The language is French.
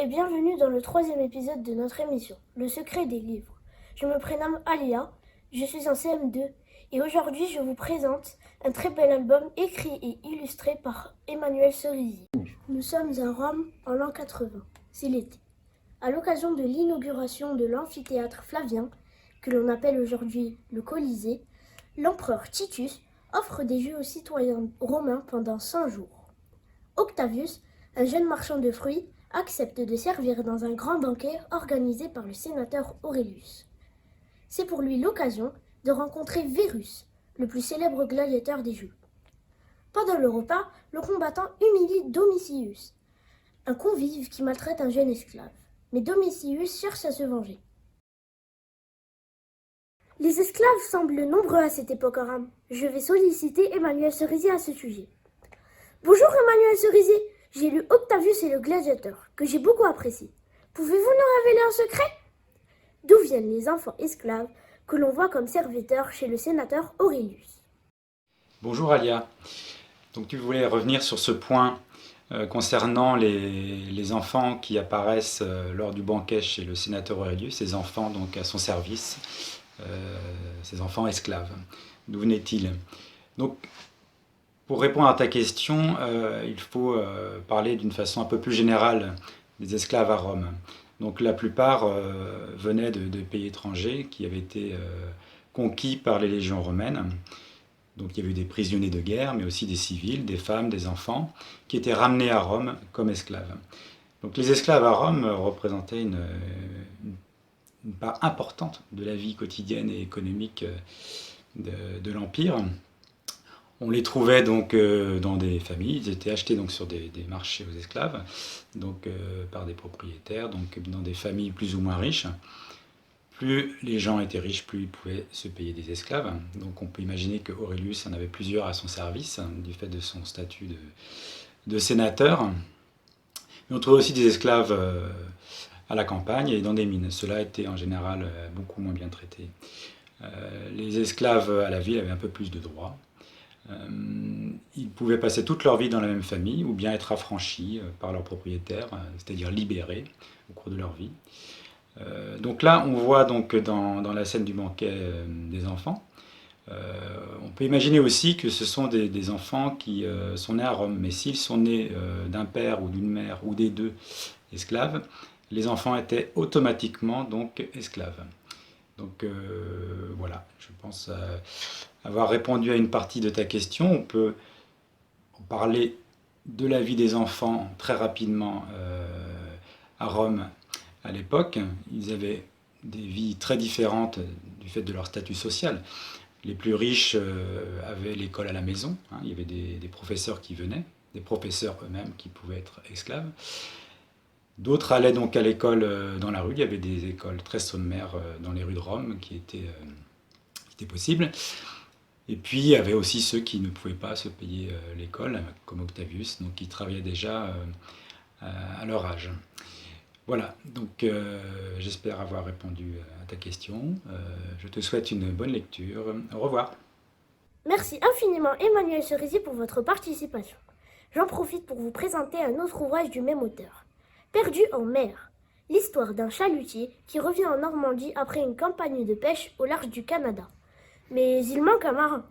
et bienvenue dans le troisième épisode de notre émission, Le secret des livres. Je me prénomme Alia, je suis en CM2 et aujourd'hui je vous présente un très bel album écrit et illustré par Emmanuel Cerisier. Nous sommes à Rome en l'an 80, c'est l'été. À l'occasion de l'inauguration de l'amphithéâtre Flavien, que l'on appelle aujourd'hui le Colisée, l'empereur Titus offre des jeux aux citoyens romains pendant 100 jours. Octavius, un jeune marchand de fruits, accepte de servir dans un grand banquet organisé par le sénateur Aurelius. C'est pour lui l'occasion de rencontrer Verus, le plus célèbre gladiateur des Jeux. Pendant le repas, le combattant humilie Domitius, un convive qui maltraite un jeune esclave. Mais Domitius cherche à se venger. Les esclaves semblent nombreux à cette époque en Rome. Je vais solliciter Emmanuel Cerisier à ce sujet. Bonjour Emmanuel Cerisier, j'ai lu Octavius et le gladiateur, que j'ai beaucoup apprécié. Pouvez-vous nous révéler un secret? D'où viennent les enfants esclaves que l'on voit comme serviteurs chez le sénateur Aurelius? Bonjour Alia, donc tu voulais revenir sur ce point concernant les enfants qui apparaissent lors du banquet chez le sénateur Aurelius, ces enfants donc à son service, ces enfants esclaves. D'où venaient-ils? Donc, pour répondre à ta question, il faut parler d'une façon un peu plus générale des esclaves à Rome. Donc la plupart venaient de pays étrangers qui avaient été conquis par les légions romaines. Donc il y avait eu des prisonniers de guerre, mais aussi des civils, des femmes, des enfants, qui étaient ramenés à Rome comme esclaves. Donc les esclaves à Rome représentaient une part importante de la vie quotidienne et économique de l'Empire. On les trouvait donc dans des familles, ils étaient achetés donc sur des marchés aux esclaves, donc par des propriétaires, donc dans des familles plus ou moins riches. Plus les gens étaient riches, plus ils pouvaient se payer des esclaves. Donc on peut imaginer que Aurelius en avait plusieurs à son service, du fait de son statut de sénateur. Mais on trouvait aussi des esclaves à la campagne et dans des mines. Cela était en général beaucoup moins bien traité. Les esclaves à la ville avaient un peu plus de droits. Ils pouvaient passer toute leur vie dans la même famille ou bien être affranchis par leur propriétaire, c'est-à-dire libérés au cours de leur vie. Donc là, on voit donc dans la scène du banquet des enfants. On peut imaginer aussi que ce sont des enfants qui sont nés à Rome, mais s'ils sont nés d'un père ou d'une mère ou des deux esclaves, les enfants étaient automatiquement donc esclaves. Donc voilà, je pense avoir répondu à une partie de ta question. On peut parler de la vie des enfants très rapidement à Rome à l'époque. Ils avaient des vies très différentes du fait de leur statut social. Les plus riches avaient l'école à la maison, hein. Il y avait des professeurs qui venaient, des professeurs eux-mêmes qui pouvaient être esclaves. D'autres allaient donc à l'école dans la rue. Il y avait des écoles très sommaires dans les rues de Rome qui étaient possibles. Et puis il y avait aussi ceux qui ne pouvaient pas se payer l'école, comme Octavius, donc qui travaillaient déjà à leur âge. Voilà, donc j'espère avoir répondu à ta question. Je te souhaite une bonne lecture. Au revoir. Merci infiniment Emmanuel Cerisier pour votre participation. J'en profite pour vous présenter un autre ouvrage du même auteur. Perdu en mer, l'histoire d'un chalutier qui revient en Normandie après une campagne de pêche au large du Canada. Mais il manque un marin.